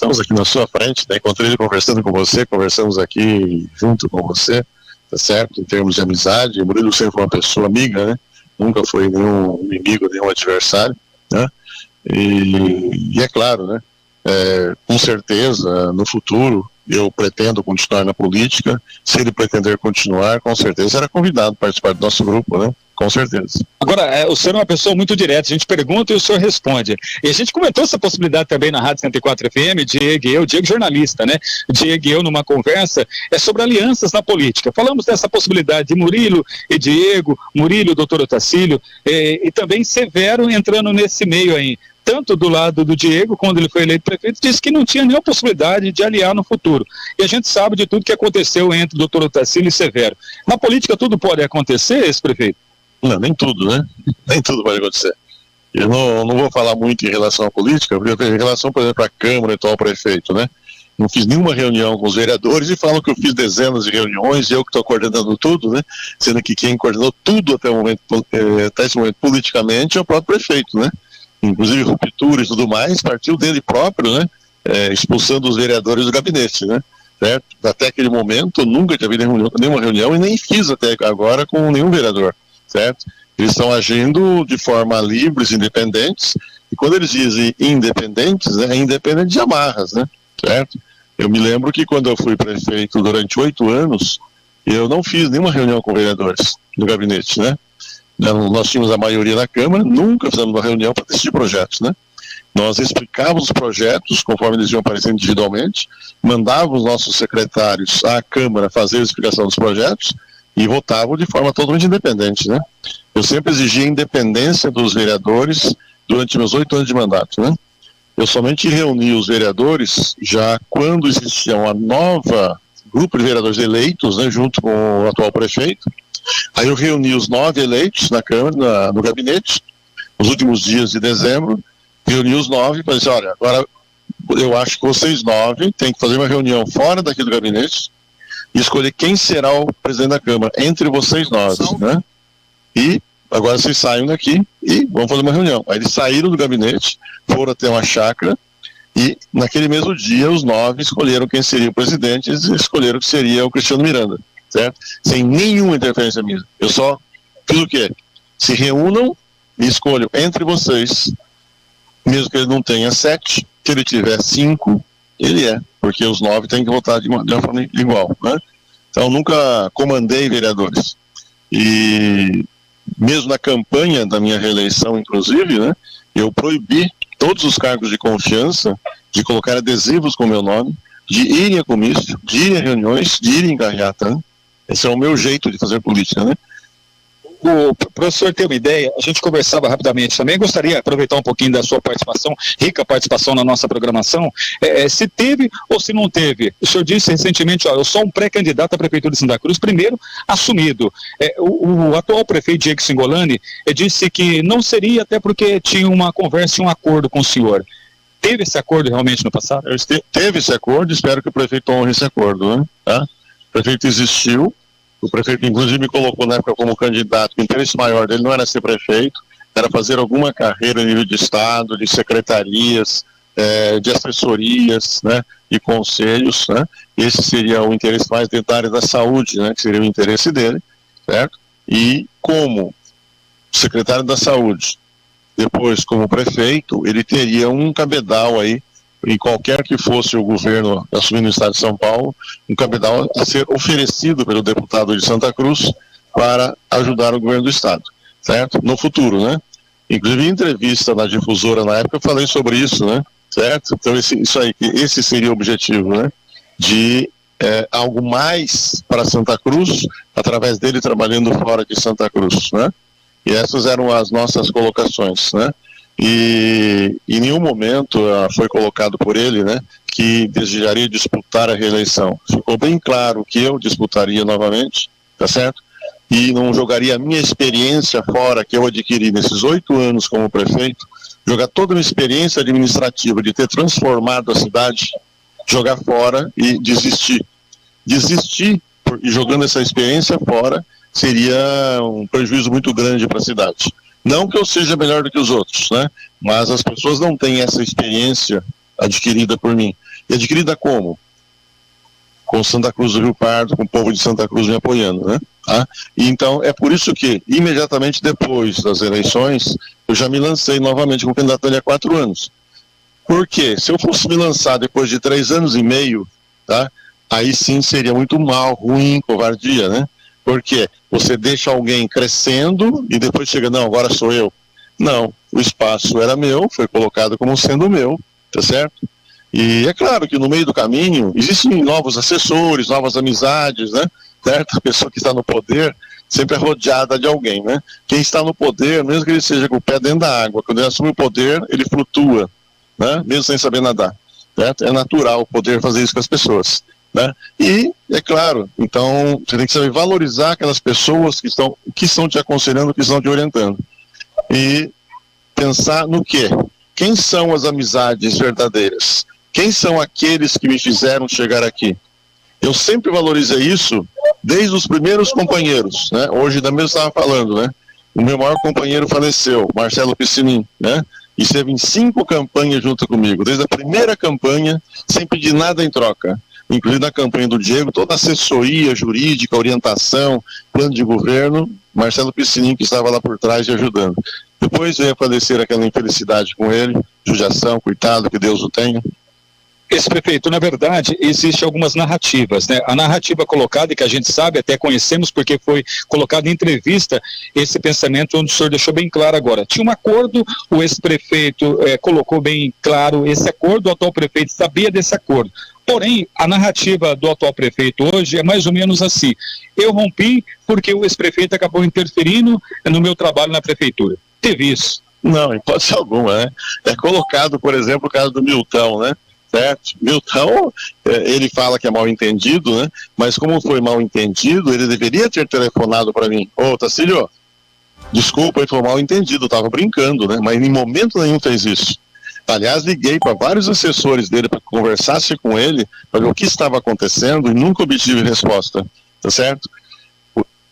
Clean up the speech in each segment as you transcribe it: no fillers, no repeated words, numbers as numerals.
estamos aqui na sua frente, né? Encontrei ele conversando com você, conversamos aqui junto com você, tá certo? Em termos de amizade, o Murilo sempre foi uma pessoa amiga, né? Nunca foi nenhum inimigo, nenhum adversário, né? E é claro, né? Com certeza, no futuro, eu pretendo continuar na política. Se ele pretender continuar, com certeza será convidado a participar do nosso grupo, né? Com certeza. Agora, o senhor é uma pessoa muito direta, a gente pergunta e o senhor responde. E a gente comentou essa possibilidade também na Rádio 104 FM, Diego jornalista, né? Diego e eu numa conversa, sobre alianças na política. Falamos dessa possibilidade de Murilo e Diego, Murilo e o doutor Otacílio, e também Severo entrando nesse meio aí. Tanto do lado do Diego, quando ele foi eleito prefeito, disse que não tinha nenhuma possibilidade de aliar no futuro. E a gente sabe de tudo que aconteceu entre o doutor Otacílio e Severo. Na política tudo pode acontecer, esse prefeito? Não, nem tudo, né? Nem tudo pode acontecer. Eu não vou falar muito em relação à política, porque em relação, por exemplo, à Câmara e atual prefeito, né? Não fiz nenhuma reunião com os vereadores e falam que eu fiz dezenas de reuniões e eu que estou coordenando tudo, né? Sendo que quem coordenou tudo até esse momento politicamente é o próprio prefeito, né? Inclusive ruptura e tudo mais, partiu dele próprio, né? Expulsando os vereadores do gabinete, né? Certo? Até aquele momento, eu nunca tinha havido nenhuma reunião e nem fiz até agora com nenhum vereador, certo? Eles estão agindo de forma livres, independentes, e quando eles dizem independentes, é independente de amarras, né? Certo? Eu me lembro que quando eu fui prefeito durante 8 anos, eu não fiz nenhuma reunião com vereadores no gabinete, né? Nós tínhamos a maioria na Câmara, nunca fizemos uma reunião para decidir projetos, né? Nós explicávamos os projetos conforme eles iam aparecendo individualmente, mandávamos nossos secretários à Câmara fazer a explicação dos projetos e votavam de forma totalmente independente, né? Eu sempre exigi a independência dos vereadores durante meus 8 anos de mandato, né? Eu somente reuni os vereadores já quando existia uma nova grupo de vereadores eleitos, né, junto com o atual prefeito. Aí eu reuni os 9 eleitos na Câmara, no gabinete, nos últimos dias de dezembro, reuni os 9 e falei assim, olha, agora eu acho que vocês 9 têm que fazer uma reunião fora daqui do gabinete e escolher quem será o presidente da Câmara, entre vocês 9, né? E agora vocês saiam daqui e vamos fazer uma reunião. Aí eles saíram do gabinete, foram até uma chácara e naquele mesmo dia os 9 escolheram quem seria o presidente e escolheram que seria o Cristiano Miranda, certo? Sem nenhuma interferência minha. Eu só fiz o quê? Se reúnam e escolham entre vocês, mesmo que ele não tenha 7, se ele tiver 5, ele porque os 9 têm que votar de uma forma igual, né? Então nunca comandei vereadores. E mesmo na campanha da minha reeleição, inclusive, né, eu proibi todos os cargos de confiança de colocar adesivos com o meu nome, de irem a comício, de irem a reuniões, de irem em carreata, né? Esse é o meu jeito de fazer política, né? Para o senhor ter uma ideia, a gente conversava rapidamente também, gostaria de aproveitar um pouquinho da sua participação, rica participação na nossa programação, se teve ou se não teve. O senhor disse recentemente, eu sou um pré-candidato à Prefeitura de Santa Cruz, primeiro assumido. O atual prefeito Diego Singolani disse que não seria, até porque tinha uma conversa e um acordo com o senhor. Teve esse acordo realmente no passado? Teve esse acordo, espero que o prefeito honre esse acordo, né? Tá? O prefeito existiu. O prefeito, inclusive, me colocou na época como candidato. O interesse maior dele não era ser prefeito, era fazer alguma carreira a nível de Estado, de secretarias, de assessorias, né, e conselhos, né? Esse seria o interesse mais dentro da área da saúde, né, que seria o interesse dele, certo? E como secretário da saúde, depois como prefeito, ele teria um cabedal aí, em qualquer que fosse o governo assumindo o Estado de São Paulo, um cabedal a ser oferecido pelo deputado de Santa Cruz para ajudar o governo do Estado, certo? No futuro, né? Inclusive, em entrevista na difusora na época, eu falei sobre isso, né? Certo? Então, esse seria o objetivo, né? De algo mais para Santa Cruz, através dele trabalhando fora de Santa Cruz, né? E essas eram as nossas colocações, né? E em nenhum momento foi colocado por ele, né, que desejaria disputar a reeleição. Ficou bem claro que eu disputaria novamente, tá certo? E não jogaria a minha experiência fora, que eu adquiri nesses 8 anos como prefeito, jogar toda a minha experiência administrativa de ter transformado a cidade, jogar fora e desistir. Desistir e jogando essa experiência fora seria um prejuízo muito grande para a cidade. Não que eu seja melhor do que os outros, né? Mas as pessoas não têm essa experiência adquirida por mim. E adquirida como? Com Santa Cruz do Rio Pardo, com o povo de Santa Cruz me apoiando, né? Tá? E então, é por isso que, imediatamente depois das eleições, eu já me lancei novamente como candidato ali há 4 anos. Porque se eu fosse me lançar depois de 3 anos e meio, tá? Aí sim seria muito mal, ruim, covardia, né? Porque você deixa alguém crescendo e depois chega, não, agora sou eu. Não, o espaço era meu, foi colocado como sendo meu, tá certo? E é claro que no meio do caminho existem novos assessores, novas amizades, né? Certo? A pessoa que está no poder sempre é rodeada de alguém, né? Quem está no poder, mesmo que ele seja com o pé dentro da água, quando ele assume o poder, ele flutua, né? Mesmo sem saber nadar, certo? É natural o poder fazer isso com as pessoas, né? E, é claro, então você tem que saber valorizar aquelas pessoas que estão te aconselhando, que estão te orientando. E pensar no quê? Quem são as amizades verdadeiras? Quem são aqueles que me fizeram chegar aqui? Eu sempre valorizei isso desde os primeiros companheiros, né? Hoje também eu estava falando, né? O meu maior companheiro faleceu, Marcelo Piscinin, né? E esteve em 5 campanhas junto comigo, desde a primeira campanha, sem pedir nada em troca. Inclusive na campanha do Diego, toda a assessoria jurídica, orientação, plano de governo, Marcelo Piscinin que estava lá por trás e ajudando. Depois veio a falecer aquela infelicidade com ele, judiação, coitado, que Deus o tenha. Esse prefeito, na verdade, existe algumas narrativas, né? A narrativa colocada, e que a gente sabe, até conhecemos porque foi colocado em entrevista, esse pensamento onde o senhor deixou bem claro agora. Tinha um acordo, o ex-prefeito colocou bem claro esse acordo, o atual prefeito sabia desse acordo. Porém, a narrativa do atual prefeito hoje é mais ou menos assim: eu rompi porque o ex-prefeito acabou interferindo no meu trabalho na prefeitura. Teve isso? Não, em hipótese alguma, né? É colocado, por exemplo, o caso do Milton, né? Certo? Milton, ele fala que é mal entendido, né? Mas como foi mal entendido, ele deveria ter telefonado para mim. Ô, Tacílio, desculpa, ele foi mal entendido, eu estava brincando, né? Mas em momento nenhum fez isso. Aliás, liguei para vários assessores dele para que conversasse com ele, para ver o que estava acontecendo e nunca obtive resposta, tá certo?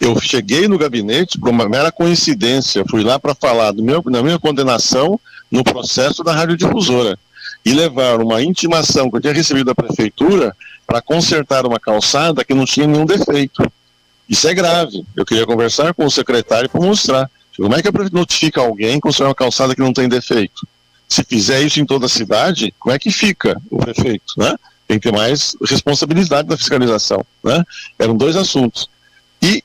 Eu cheguei no gabinete por uma mera coincidência, fui lá para falar da minha condenação no processo da radiodifusora e levar uma intimação que eu tinha recebido da prefeitura para consertar uma calçada que não tinha nenhum defeito. Isso é grave. Eu queria conversar com o secretário para mostrar como é que a prefeitura notifica alguém consertar uma calçada que não tem defeito. Se fizer isso em toda a cidade, como é que fica o prefeito, né? Tem que ter mais responsabilidade na fiscalização, né? Eram 2 assuntos. E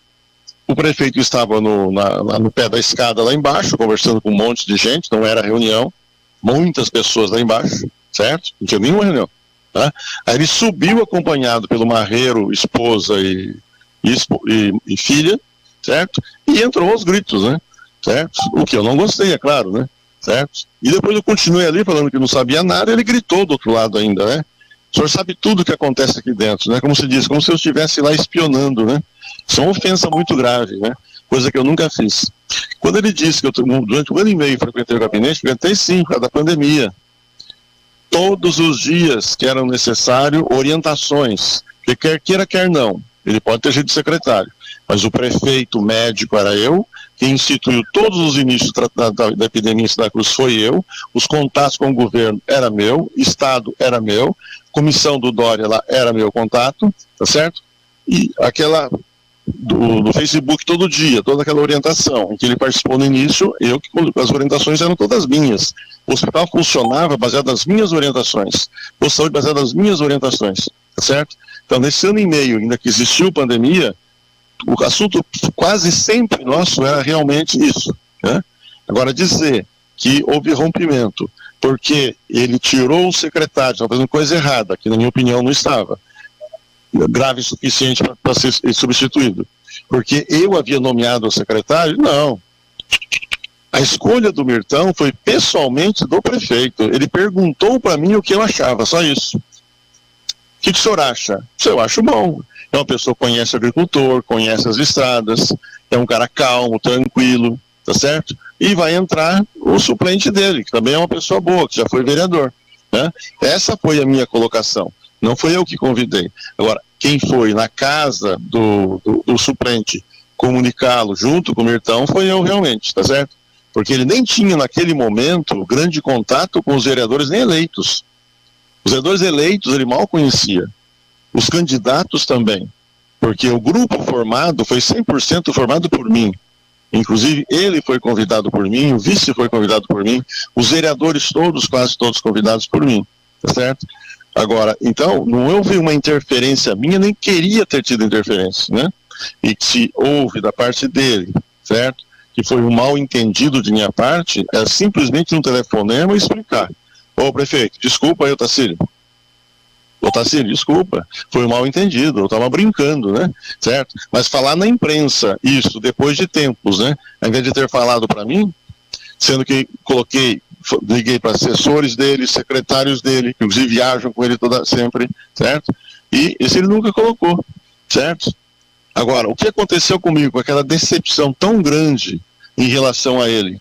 o prefeito estava no pé da escada lá embaixo, conversando com um monte de gente, não era reunião, muitas pessoas lá embaixo, certo? Não tinha nenhuma reunião, tá? Aí ele subiu acompanhado pelo marreiro, esposa e filha, certo? E entrou aos gritos, né? Certo? O que eu não gostei, é claro, né? Certo? E depois eu continuei ali falando que não sabia nada, ele gritou do outro lado ainda, né? O senhor sabe tudo o que acontece aqui dentro, né? Como se diz, como se eu estivesse lá espionando, né? Isso é uma ofensa muito grave, né? Coisa que eu nunca fiz. Quando ele disse que eu, durante 1 ano e meio, frequentei o gabinete, frequentei sim, por causa da pandemia. Todos os dias que eram necessários orientações, que quer queira, quer não. Ele pode ter sido secretário, mas o prefeito médico era eu, quem instituiu todos os inícios da epidemia em Santa Cruz foi eu, os contatos com o governo era meu, Estado era meu, comissão do Dória lá era meu contato, tá certo? E aquela do Facebook todo dia, toda aquela orientação em que ele participou no início, as orientações eram todas minhas. O hospital funcionava baseado nas minhas orientações, o saúde baseado nas minhas orientações, tá certo? Então, nesse ano e meio, ainda que existiu pandemia, o assunto quase sempre nosso era realmente isso, né? Agora, dizer que houve rompimento porque ele tirou o secretário, estava fazendo coisa errada, que na minha opinião não estava grave o suficiente para ser substituído, porque eu havia nomeado o secretário, não. A escolha do Mirtão foi pessoalmente do prefeito. Ele perguntou para mim o que eu achava, só isso. O que o senhor acha? Eu acho bom. É uma pessoa que conhece o agricultor, conhece as estradas, é um cara calmo, tranquilo, tá certo? E vai entrar o suplente dele, que também é uma pessoa boa, que já foi vereador, né? Essa foi a minha colocação. Não foi eu que convidei. Agora, quem foi na casa do suplente comunicá-lo junto com o Mirtão foi eu realmente, tá certo? Porque ele nem tinha naquele momento grande contato com os vereadores nem eleitos. Os vereadores eleitos ele mal conhecia. Os candidatos também. Porque o grupo formado foi 100% formado por mim. Inclusive, ele foi convidado por mim, o vice foi convidado por mim, os vereadores todos, quase todos convidados por mim, tá certo? Agora, então, não houve uma interferência minha, nem queria ter tido interferência, né? E que se houve da parte dele, certo? Que foi um mal entendido de minha parte, é simplesmente um telefonema explicar. Ô, prefeito, desculpa aí, Otacílio. Otacílio, desculpa, foi um mal entendido, eu estava brincando, né? Certo? Mas falar na imprensa isso, depois de tempos, né? Ao invés de ter falado para mim, sendo que liguei para assessores dele, secretários dele, que inclusive viajam com ele sempre, certo? E esse ele nunca colocou, certo? Agora, o que aconteceu comigo, com aquela decepção tão grande em relação a ele,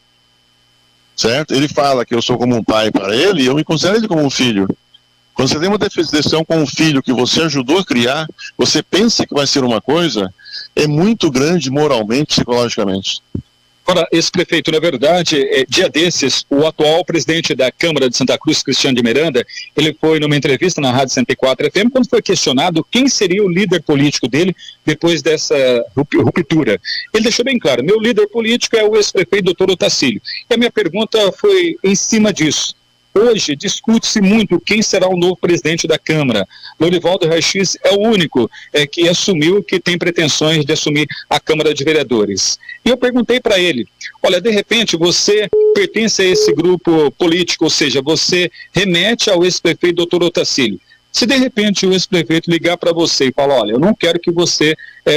certo? Ele fala que eu sou como um pai para ele e eu me considero ele como um filho. Quando você tem uma decepção com um filho que você ajudou a criar, você pensa que vai ser uma coisa, é muito grande moralmente, psicologicamente. Agora, esse prefeito, na verdade, dia desses, o atual presidente da Câmara de Santa Cruz, Cristiano de Miranda, ele foi numa entrevista na Rádio 104 FM, quando foi questionado quem seria o líder político dele depois dessa ruptura. Ele deixou bem claro, meu líder político é o ex-prefeito doutor Otacílio. E a minha pergunta foi em cima disso. Hoje discute-se muito quem será o novo presidente da Câmara. Lorivaldo Raix é o único que assumiu, que tem pretensões de assumir a Câmara de Vereadores. E eu perguntei para ele, olha, de repente você pertence a esse grupo político, ou seja, você remete ao ex-prefeito doutor Otacílio. Se de repente o ex-prefeito ligar para você e falar, olha, eu não quero que você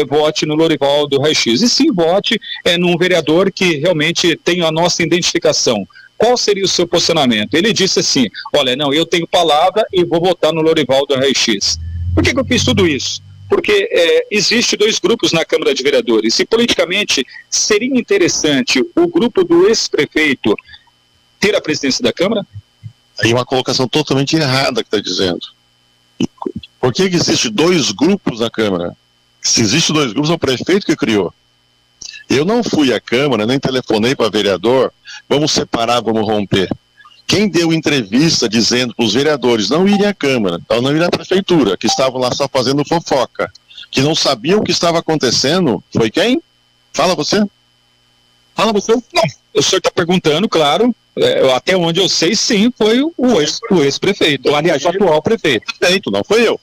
vote no Lorivaldo Raix, e sim vote num vereador que realmente tenha a nossa identificação. Qual seria o seu posicionamento? Ele disse assim, olha, não, eu tenho palavra e vou votar no Lorivaldo Raix. Por que eu fiz tudo isso? Porque existe dois grupos na Câmara de Vereadores e politicamente seria interessante o grupo do ex-prefeito ter a presidência da Câmara? Aí uma colocação totalmente errada que está dizendo. Por que existe dois grupos na Câmara? Se existe dois grupos, é o prefeito que criou. Eu não fui à Câmara, nem telefonei para vereador, vamos separar, vamos romper. Quem deu entrevista dizendo para os vereadores não irem à Câmara, não irem à Prefeitura, que estavam lá só fazendo fofoca, que não sabiam o que estava acontecendo, foi quem? Fala você. Fala você. Não, o senhor está perguntando, claro, até onde eu sei, sim, foi o ex-prefeito, aliás, o atual prefeito. Prefeito, não foi eu.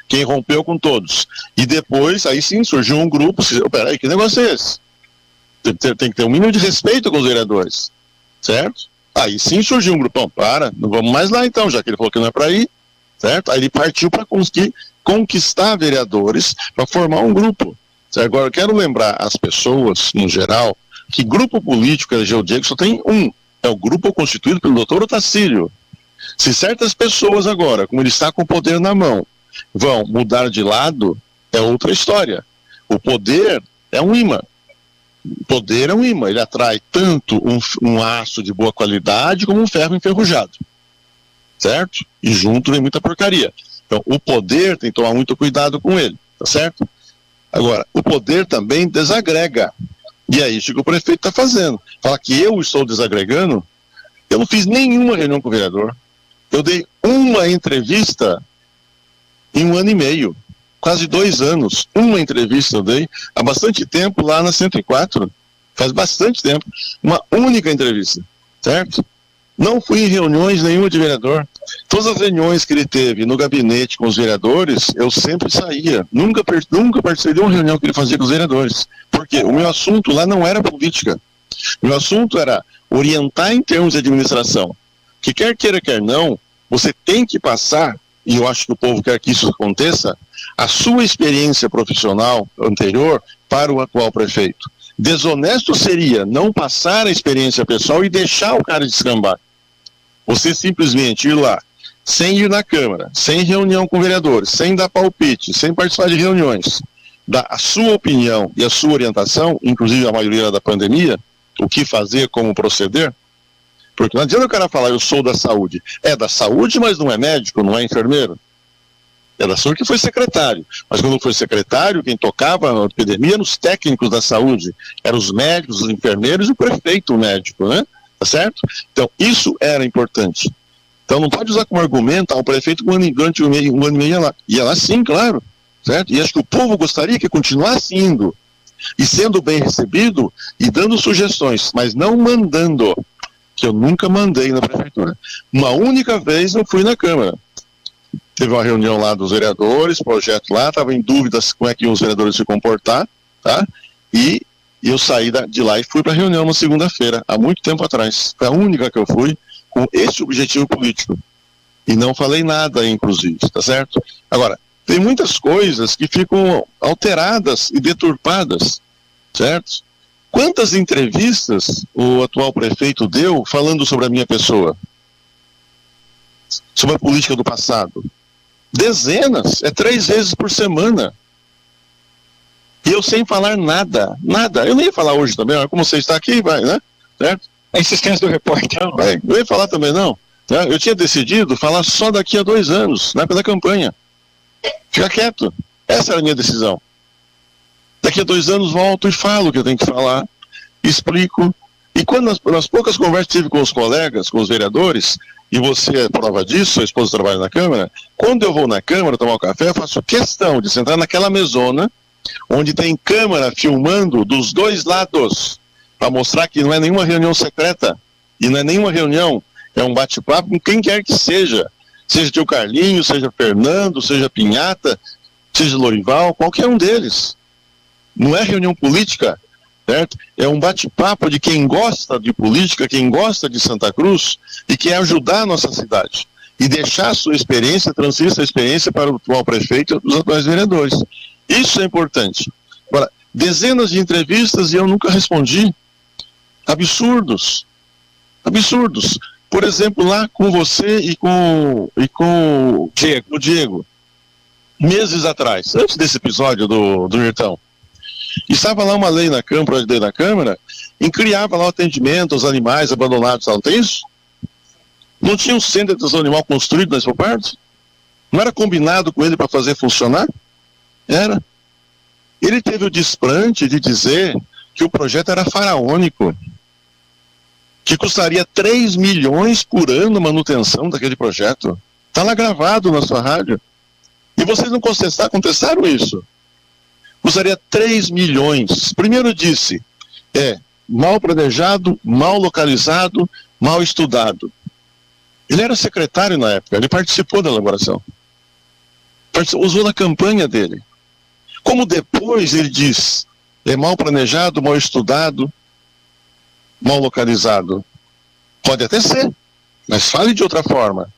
Quem rompeu com todos. E depois, aí sim, surgiu um grupo, peraí, que negócio é esse? Tem que ter um mínimo de respeito com os vereadores, certo? Aí sim surgiu um grupão, não vamos mais lá então, já que ele falou que não é para ir, certo? Aí ele partiu para conquistar vereadores para formar um grupo. Certo? Agora eu quero lembrar as pessoas, no geral, que grupo político elegeu o Diego só tem um, é o grupo constituído pelo doutor Otacílio. Se certas pessoas agora, como ele está com o poder na mão, vão mudar de lado, é outra história. O poder é um imã. O poder é um imã, ele atrai tanto um aço de boa qualidade como um ferro enferrujado, certo? E junto vem muita porcaria. Então, o poder tem que tomar muito cuidado com ele, tá certo? Agora, o poder também desagrega, e é isso que o prefeito está fazendo. Fala que eu estou desagregando, eu não fiz nenhuma reunião com o vereador, eu dei uma entrevista em 1 ano e meio. Quase 2 anos, uma entrevista eu dei, há bastante tempo lá na 104, faz bastante tempo, uma única entrevista, certo? Não fui em reuniões nenhuma de vereador, todas as reuniões que ele teve no gabinete com os vereadores, eu sempre saía, nunca participei de uma reunião que ele fazia com os vereadores, porque o meu assunto lá não era política, o meu assunto era orientar em termos de administração, que quer queira, quer não, você tem que passar, e eu acho que o povo quer que isso aconteça, a sua experiência profissional anterior para o atual prefeito. Desonesto seria não passar a experiência pessoal e deixar o cara descambar. Você simplesmente ir lá, sem ir na Câmara, sem reunião com vereadores, sem dar palpite, sem participar de reuniões, dar a sua opinião e a sua orientação, inclusive a maioria da pandemia, o que fazer, como proceder, porque não adianta o cara falar, eu sou da saúde. É da saúde, mas não é médico, não é enfermeiro. É da saúde que foi secretário. Mas quando foi secretário, quem tocava a epidemia eram os técnicos da saúde. Eram os médicos, os enfermeiros e o prefeito médico, né? Tá certo? Então, isso era importante. Então não pode usar como argumento, o prefeito durante um ano e meio ia lá. Ia lá sim, claro, certo? E acho que o povo gostaria que continuasse indo, e sendo bem recebido, e dando sugestões, mas não mandando, que eu nunca mandei na prefeitura. Uma única vez eu fui na Câmara. Teve uma reunião lá dos vereadores, projeto lá, estava em dúvidas como é que iam os vereadores se comportar, tá? E eu saí de lá e fui para a reunião na segunda-feira, há muito tempo atrás. Foi a única que eu fui com esse objetivo político. E não falei nada, inclusive, tá certo? Agora, tem muitas coisas que ficam alteradas e deturpadas, certo? Quantas entrevistas o atual prefeito deu falando sobre a minha pessoa? Sobre a política do passado? Dezenas, 3 vezes por semana. E eu sem falar nada. Eu nem ia falar hoje também, como você está aqui, vai, né? Certo? A insistência do repórter. Eu ia falar também não. Eu tinha decidido falar só daqui a 2 anos, na época da campanha. Fica quieto. Essa era a minha decisão. Daqui a 2 anos volto e falo o que eu tenho que falar, explico. E quando nas poucas conversas que tive com os colegas, com os vereadores, e você é prova disso, sua esposa trabalha na Câmara, quando eu vou na Câmara tomar um café, eu faço questão de sentar naquela mesona, onde tem câmera filmando dos 2 lados, para mostrar que não é nenhuma reunião secreta, e não é nenhuma reunião, é um bate-papo com quem quer que seja tio Carlinhos, seja Fernando, seja Pinhata, seja Lorival, qualquer um deles. Não é reunião política, certo? É um bate-papo de quem gosta de política, quem gosta de Santa Cruz e quer ajudar a nossa cidade e deixar a sua experiência, transferir essa experiência para o atual prefeito e os atuais vereadores. Isso é importante. Agora, dezenas de entrevistas e eu nunca respondi. Absurdos. Por exemplo, lá com você e com o Diego, meses atrás, antes desse episódio do Nirtão, estava lá uma lei na Câmara, em criava lá o atendimento aos animais abandonados, não tem isso? Não tinha um centro de atenção animal construído na Expo Pardo? Não era combinado com ele para fazer funcionar? Era. Ele teve o desplante de dizer que o projeto era faraônico, que custaria 3 milhões por ano a manutenção daquele projeto. Está lá gravado na sua rádio. E vocês não contestaram isso. Custaria 3 milhões. Primeiro disse, mal planejado, mal localizado, mal estudado. Ele era secretário na época, ele participou da elaboração. Usou na campanha dele. Como depois ele diz, é mal planejado, mal estudado, mal localizado. Pode até ser, mas fale de outra forma.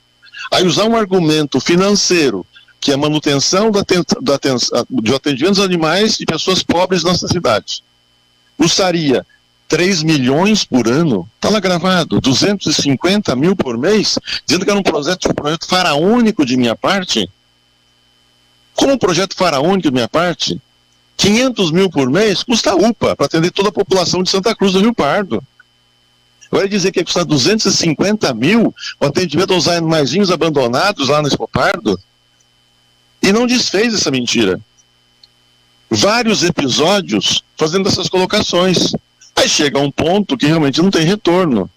Aí usar um argumento financeiro, que é a manutenção de atendimentos aos animais de pessoas pobres na nossa cidade. Custaria 3 milhões por ano, está lá gravado, 250 mil por mês, dizendo que era um projeto faraônico de minha parte. Como um projeto faraônico de minha parte, 500 mil por mês custa a UPA, para atender toda a população de Santa Cruz do Rio Pardo. Agora dizer que ia custar 250 mil o atendimento aos animaizinhos abandonados lá na Expo Pardo, e não desfez essa mentira. Vários episódios fazendo essas colocações. Aí chega um ponto que realmente não tem retorno,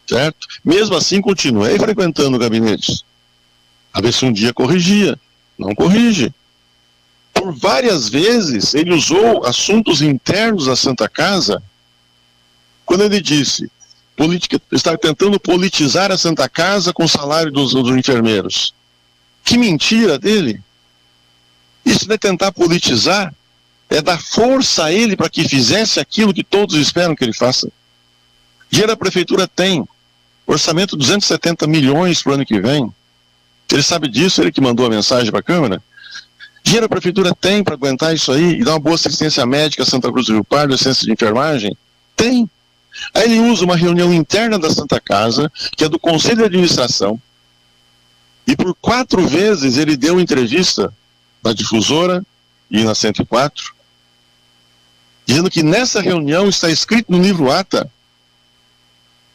certo? Mesmo assim, continuei frequentando gabinetes. A ver se um dia corrigia. Não corrige. Por várias vezes, ele usou assuntos internos da Santa Casa, quando ele disse, está tentando politizar a Santa Casa com o salário dos enfermeiros. Que mentira dele. Isso não é tentar politizar, é dar força a ele para que fizesse aquilo que todos esperam que ele faça. Dinheiro a prefeitura tem, orçamento 270 milhões para o ano que vem. Ele sabe disso, ele que mandou a mensagem para a Câmara. Dinheiro a prefeitura tem para aguentar isso aí e dar uma boa assistência médica a Santa Cruz do Rio Pardo, assistência de enfermagem? Tem. Aí ele usa uma reunião interna da Santa Casa, que é do Conselho de Administração, e por 4 vezes ele deu entrevista na Difusora e na 104, dizendo que nessa reunião está escrito no livro Ata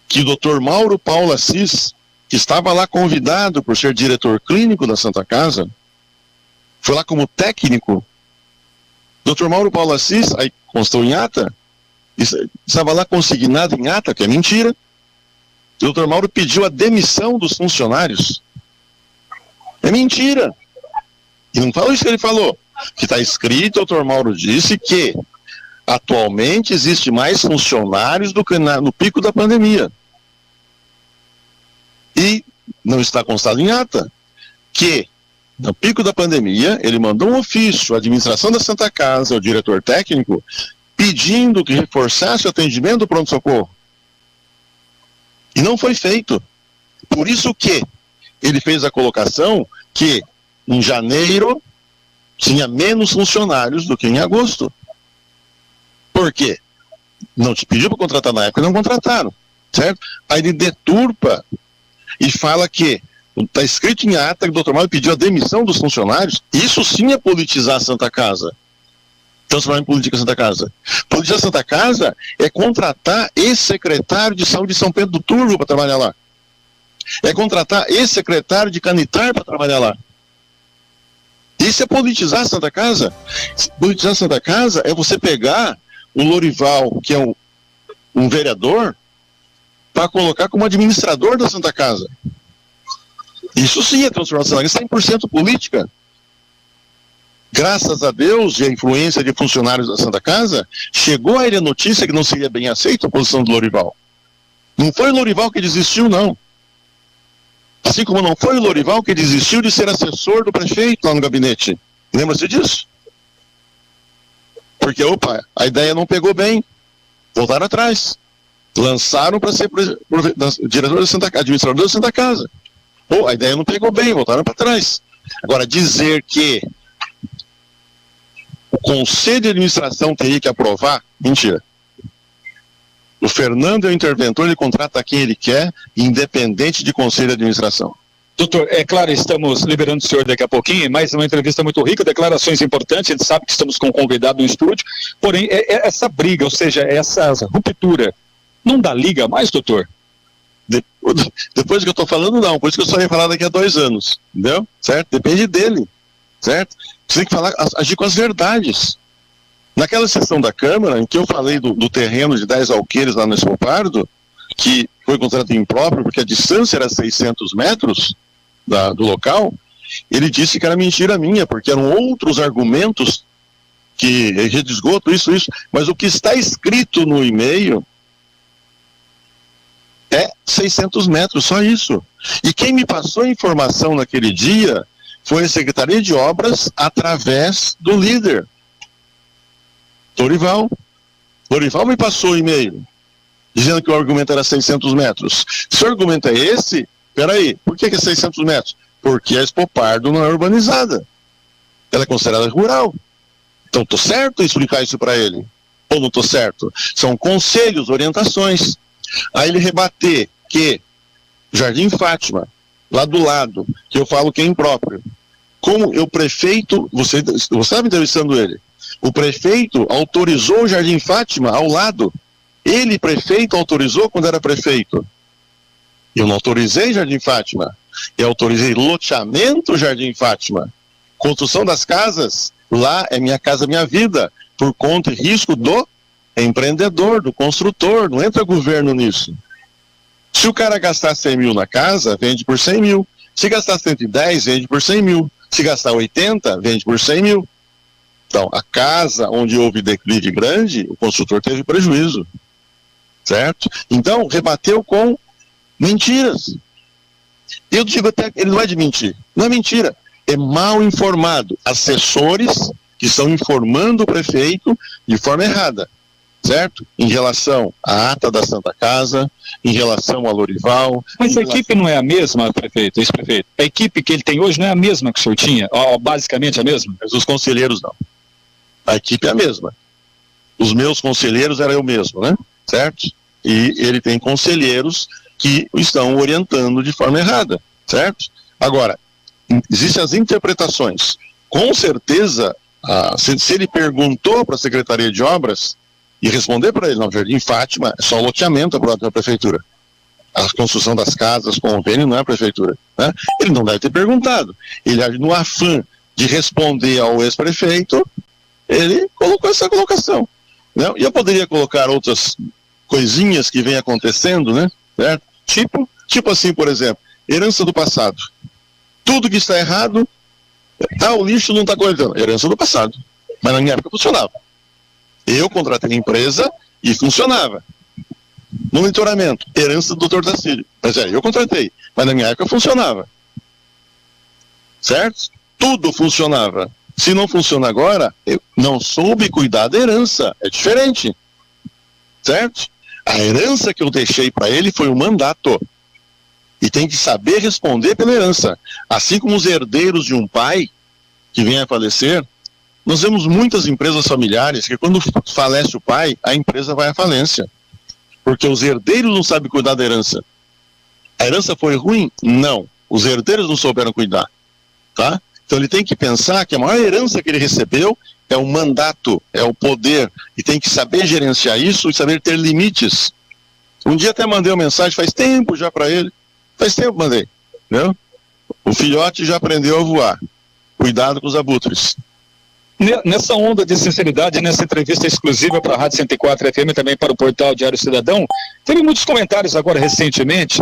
que o Dr. Mauro Paulo Assis, que estava lá convidado por ser diretor clínico da Santa Casa, foi lá como técnico. Dr. Mauro Paulo Assis, aí constou em ata, estava lá consignado em ata, que é mentira, que o Dr. Mauro pediu a demissão dos funcionários. É mentira. E não falou isso que ele falou. Que está escrito, o Dr. Mauro disse que atualmente existe mais funcionários do que no pico da pandemia. E não está constado em ata que no pico da pandemia ele mandou um ofício à administração da Santa Casa, ao diretor técnico, pedindo que reforçasse o atendimento do pronto-socorro. E não foi feito. Por isso que ele fez a colocação que em janeiro tinha menos funcionários do que em agosto. Por quê? Não te pediu para contratar na época, não contrataram, certo? Aí ele deturpa e fala que está escrito em ata que o Dr. Mauro pediu a demissão dos funcionários. Isso sim é politizar a Santa Casa. Transformar em política a Santa Casa. Politizar a Santa Casa é contratar ex-secretário de saúde de São Pedro do Turvo para trabalhar lá. É contratar ex-secretário de Canitar para trabalhar lá. Isso é politizar a Santa Casa. Politizar a Santa Casa é você pegar um Lorival, que é um vereador, para colocar como administrador da Santa Casa. Isso sim é transformação, é 100% política. Graças a Deus e a influência de funcionários da Santa Casa, chegou a ele a notícia que não seria bem aceita a posição do Lorival. Não foi o Lorival que desistiu, não. Assim como não foi o Lorival que desistiu de ser assessor do prefeito lá no gabinete. Lembra-se disso? Porque, a ideia não pegou bem. Voltaram atrás. Lançaram para ser diretor da Santa Casa, administrador da Santa Casa. A ideia não pegou bem, voltaram para trás. Agora, dizer que o Conselho de Administração teria que aprovar, mentira. O Fernando é o interventor, ele contrata quem ele quer, independente de Conselho de Administração. Doutor, é claro, estamos liberando o senhor daqui a pouquinho, mas uma entrevista muito rica, declarações importantes, a gente sabe que estamos com um convidado no estúdio, porém, essa briga, ou seja, essa ruptura, não dá liga mais, doutor? Depois que eu estou falando, não, por isso que eu só ia falar daqui a 2 anos, entendeu? Certo? Depende dele, certo? Você tem que falar, agir com as verdades. Naquela sessão da Câmara, em que eu falei do terreno de 10 alqueires lá no Expo Pardo, que foi considerado impróprio porque a distância era 600 metros do local, ele disse que era mentira minha, porque eram outros argumentos que rede de esgoto, isso, mas o que está escrito no e-mail é 600 metros, só isso. E quem me passou a informação naquele dia foi a Secretaria de Obras através do líder, Lorival. Lorival me passou o e-mail dizendo que o argumento era 600 metros. Se o argumento é esse, peraí, por que é 600 metros? Porque a Expo Pardo não é urbanizada. Ela é considerada rural. Então, estou certo em explicar isso para ele? Ou não estou certo? São conselhos, orientações. Aí ele rebater que Jardim Fátima, lá do lado, que eu falo que é impróprio, como o prefeito, você estava entrevistando ele, o prefeito autorizou o Jardim Fátima ao lado. Ele, prefeito, autorizou quando era prefeito. Eu não autorizei Jardim Fátima. Eu autorizei loteamento Jardim Fátima. Construção das casas, lá é Minha Casa Minha Vida, por conta e risco do empreendedor, do construtor, não entra governo nisso. Se o cara gastar 100 mil na casa, vende por 100 mil. Se gastar 110, vende por 100 mil. Se gastar 80, vende por 100 mil. Então, a casa onde houve declive grande, o construtor teve prejuízo. Certo? Então, rebateu com mentiras. Eu digo até que ele não é de mentir. Não é mentira. É mal informado. Assessores que estão informando o prefeito de forma errada. Certo? Em relação à ata da Santa Casa, em relação a Lorival. Mas a equipe não é a mesma, prefeito, ex-prefeito? A equipe que ele tem hoje não é a mesma que o senhor tinha? Basicamente a mesma? Mas os conselheiros não. A equipe é a mesma. Os meus conselheiros era eu mesmo, né? Certo? E ele tem conselheiros que estão orientando de forma errada, certo? Agora, existem as interpretações. Com certeza, se ele perguntou para a Secretaria de Obras e responder para ele, não, Jardim Fátima é só loteamento da prefeitura. A construção das casas, convênio, não é a prefeitura. Né? Ele não deve ter perguntado. Ele, no afã de responder ao ex-prefeito, ele colocou essa colocação. Né? E eu poderia colocar outras coisinhas que vem acontecendo, né? Certo? Tipo assim, por exemplo, herança do passado. Tudo que está errado, o lixo não está coletando. Herança do passado. Mas na minha época funcionava. Eu contratei a empresa e funcionava. Monitoramento, herança do Dr. Tacílio. Mas eu contratei, mas na minha época funcionava. Certo? Tudo funcionava. Se não funciona agora, eu não soube cuidar da herança. É diferente. Certo? A herança que eu deixei para ele foi um mandato. E tem que saber responder pela herança. Assim como os herdeiros de um pai que vem a falecer, nós vemos muitas empresas familiares que quando falece o pai, a empresa vai à falência. Porque os herdeiros não sabem cuidar da herança. A herança foi ruim? Não. Os herdeiros não souberam cuidar. Tá? Então ele tem que pensar que a maior herança que ele recebeu é o mandato, é o poder. E tem que saber gerenciar isso e saber ter limites. Um dia até mandei uma mensagem, faz tempo já para ele. Faz tempo mandei. Entendeu? O filhote já aprendeu a voar. Cuidado com os abutres. Nessa onda de sinceridade, nessa entrevista exclusiva para a Rádio 104 FM e também para o portal Diário Cidadão, teve muitos comentários agora recentemente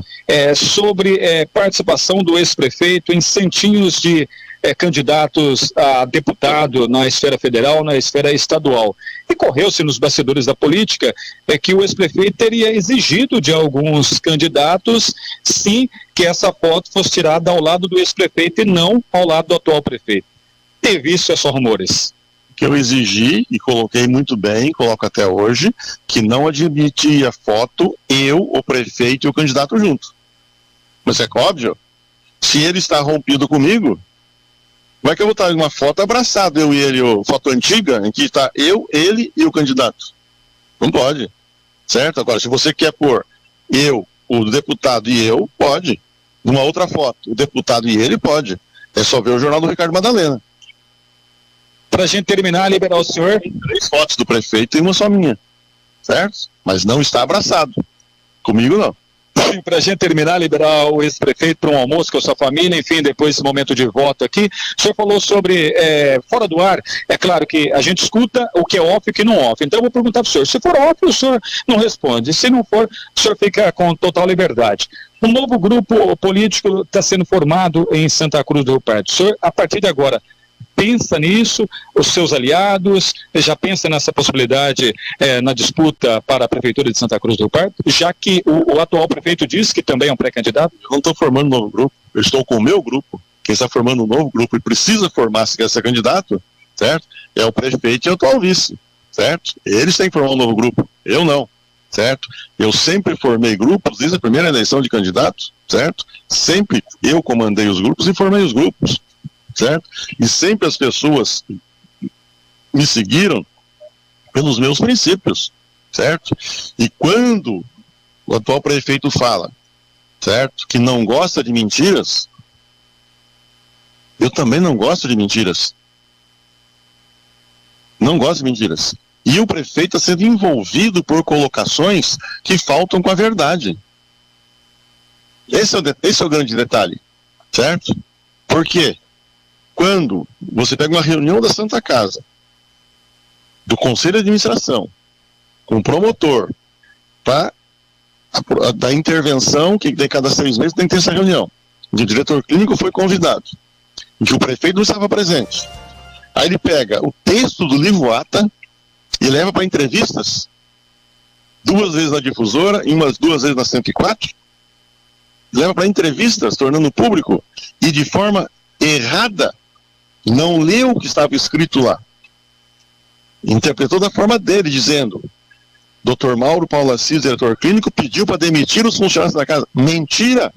sobre participação do ex-prefeito em santinhos de candidatos a deputado na esfera federal, na esfera estadual. E correu-se nos bastidores da política que o ex-prefeito teria exigido de alguns candidatos, sim, que essa foto fosse tirada ao lado do ex-prefeito e não ao lado do atual prefeito. Teve isso, é só rumores. Que eu exigi, e coloquei muito bem, coloco até hoje, que não admitia foto, eu, o prefeito e o candidato junto. Mas é óbvio, se ele está rompido comigo, como é que eu vou estar em uma foto abraçado, eu e ele, foto antiga, em que está eu, ele e o candidato? Não pode, certo? Agora, se você quer pôr eu, o deputado e eu, pode. Numa outra foto, o deputado e ele, pode. É só ver o jornal do Ricardo Madalena. Para a gente terminar, liberar o senhor. 3 fotos do prefeito e uma só minha, certo? Mas não está abraçado. Comigo não. Para a gente terminar, liberar o ex-prefeito para um almoço com a sua família, enfim, depois desse momento de voto aqui. O senhor falou sobre, fora do ar, é claro que a gente escuta o que é off e o que não é off. Então eu vou perguntar para o senhor, se for off, o senhor não responde. Se não for, o senhor fica com total liberdade. Um novo grupo político está sendo formado em Santa Cruz do Rio Pardo. O senhor, a partir de agora, pensa nisso, os seus aliados, já pensa nessa possibilidade na disputa para a Prefeitura de Santa Cruz do Rio Pardo, já que o atual prefeito disse que também é um pré-candidato? Eu não estou formando um novo grupo, eu estou com o meu grupo. Quem está formando um novo grupo e precisa formar se quer ser candidato, certo? É o prefeito e o atual vice, certo? Eles têm que formar um novo grupo, eu não, certo? Eu sempre formei grupos desde a primeira eleição de candidatos, certo? Sempre eu comandei os grupos e formei os grupos. Certo? E sempre as pessoas me seguiram pelos meus princípios, certo? E quando o atual prefeito fala, certo, que não gosta de mentiras, eu também não gosto de mentiras. Não gosto de mentiras. E o prefeito está sendo envolvido por colocações que faltam com a verdade. Esse é o grande detalhe, certo? Por quê? Quando você pega uma reunião da Santa Casa, do Conselho de Administração, com o promotor, da intervenção, que tem cada 6 meses tem que ter essa reunião, onde o diretor clínico foi convidado, em que o prefeito não estava presente. Aí ele pega o texto do livro ata e leva para entrevistas, 2 vezes na difusora e 2 vezes na 104, leva para entrevistas, tornando público, e de forma errada, não leu o que estava escrito lá. Interpretou da forma dele, dizendo: Dr. Mauro Paulo Assis, diretor clínico, pediu para demitir os funcionários da casa. Mentira!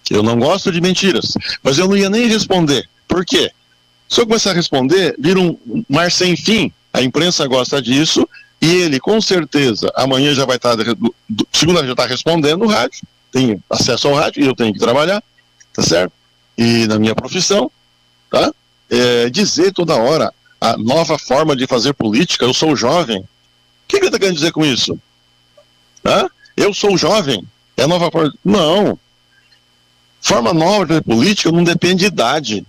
Eu não gosto de mentiras, mas eu não ia nem responder. Por quê? Se eu começar a responder, vira um mar sem fim. A imprensa gosta disso, e ele, com certeza, amanhã já vai estar, segunda já está respondendo no rádio, tem acesso ao rádio, e eu tenho que trabalhar, tá certo? E na minha profissão, tá? Dizer toda hora a nova forma de fazer política, eu sou jovem. O que ele está querendo dizer com isso? Tá? Eu sou jovem, é a nova forma. Não. Forma nova de fazer política não depende de idade.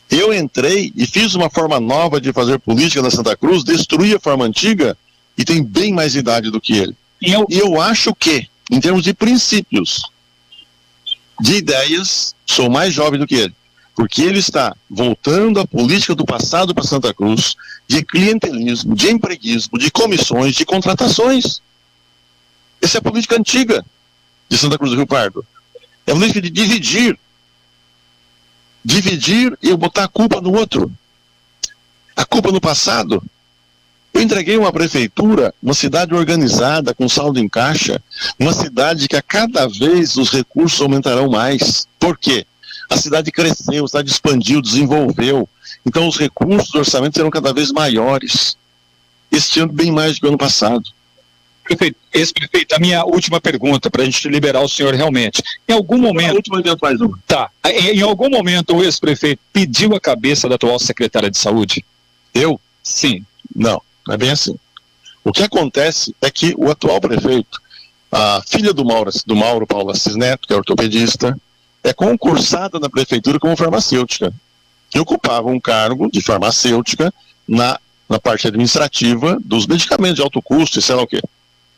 Eu entrei e fiz uma forma nova de fazer política na Santa Cruz, destruí a forma antiga e tem bem mais idade do que ele. E eu acho que em termos de princípios, de ideias, sou mais jovem do que ele. Porque ele está voltando à política do passado para Santa Cruz, de clientelismo, de empreguismo, de comissões, de contratações. Essa é a política antiga de Santa Cruz do Rio Pardo. É a política de dividir e botar a culpa no outro. A culpa no passado. Eu entreguei uma prefeitura, uma cidade organizada, com saldo em caixa, uma cidade que a cada vez os recursos aumentarão mais. Por quê? A cidade cresceu, a cidade expandiu, desenvolveu. Então os recursos do orçamento serão cada vez maiores. Este ano bem mais do que o ano passado. Prefeito, ex-prefeito, a minha última pergunta, para a gente liberar o senhor realmente. Em algum momento... A última eu faz uma. Tá. Em algum momento o ex-prefeito pediu a cabeça da atual secretária de saúde? Eu? Sim. Não é bem assim. O que acontece é que o atual prefeito, a filha do Mauro Paulo Assis Neto, que é ortopedista, é concursada na prefeitura como farmacêutica. E ocupava um cargo de farmacêutica na parte administrativa dos medicamentos de alto custo e sei lá o quê.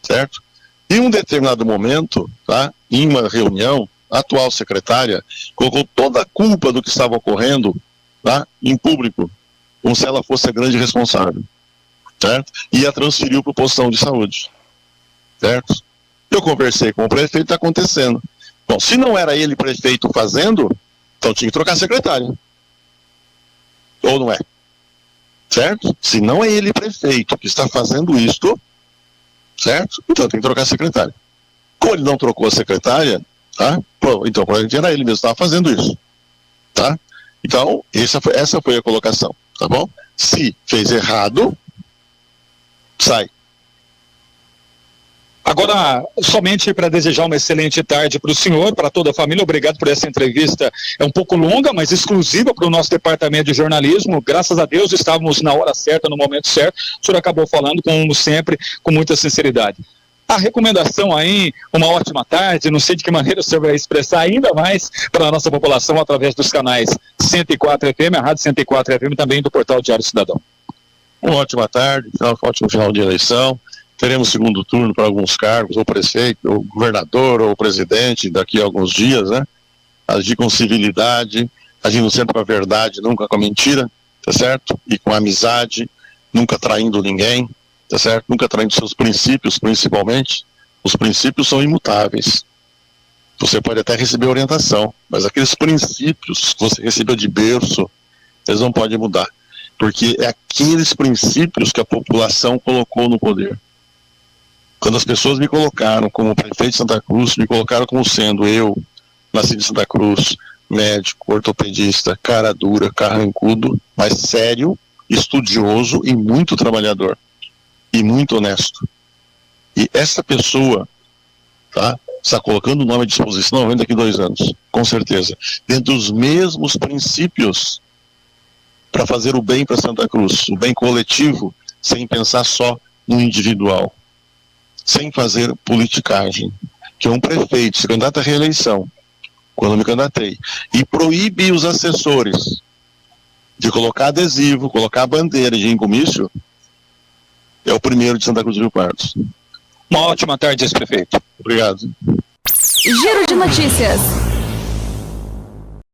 Certo? Em um determinado momento, tá, em uma reunião, a atual secretária colocou toda a culpa do que estava ocorrendo, tá, em público, como se ela fosse a grande responsável. Certo? E a transferiu para o postão de saúde. Certo? Eu conversei com o prefeito, está acontecendo. Bom, se não era ele prefeito fazendo, então tinha que trocar a secretária. Ou não é? Certo? Se não é ele prefeito que está fazendo isto, certo? Então tem que trocar a secretária. Como ele não trocou a secretária, tá? Pô, então provavelmente era ele mesmo que estava fazendo isso. Tá? Então, essa foi a colocação. Tá bom? Se fez errado, sai. Agora, somente para desejar uma excelente tarde para o senhor, para toda a família, obrigado por essa entrevista. É um pouco longa, mas exclusiva para o nosso departamento de jornalismo. Graças a Deus estávamos na hora certa, no momento certo. O senhor acabou falando, como sempre, com muita sinceridade. A recomendação aí, uma ótima tarde, não sei de que maneira o senhor vai expressar ainda mais para a nossa população através dos canais 104 FM, a Rádio 104 FM, também do Portal Diário Cidadão. Uma ótima tarde, um ótimo final de eleição. Teremos segundo turno para alguns cargos, ou prefeito, ou governador, ou presidente, daqui a alguns dias, né? Agir com civilidade, agindo sempre com a verdade, nunca com a mentira, tá certo? E com a amizade, nunca traindo ninguém, tá certo? Nunca traindo seus princípios, principalmente. Os princípios são imutáveis. Você pode até receber orientação, mas aqueles princípios que você recebeu de berço, eles não podem mudar. Porque é aqueles princípios que a população colocou no poder. Quando as pessoas me colocaram como prefeito de Santa Cruz, me colocaram como sendo eu, nascido em Santa Cruz, médico, ortopedista, cara dura, carrancudo, mas sério, estudioso e muito trabalhador. E muito honesto. E essa pessoa, tá, está colocando o nome à disposição daqui a 2 anos, com certeza. Dentro dos mesmos princípios para fazer o bem para Santa Cruz, o bem coletivo, sem pensar só no individual. Sem fazer politicagem, que um prefeito se candidata à reeleição, quando eu me candidatei, e proíbe os assessores de colocar adesivo, colocar bandeira de comício, é o primeiro de Santa Cruz do Rio Pardo. Uma ótima tarde, ex-prefeito. Obrigado. Giro de notícias.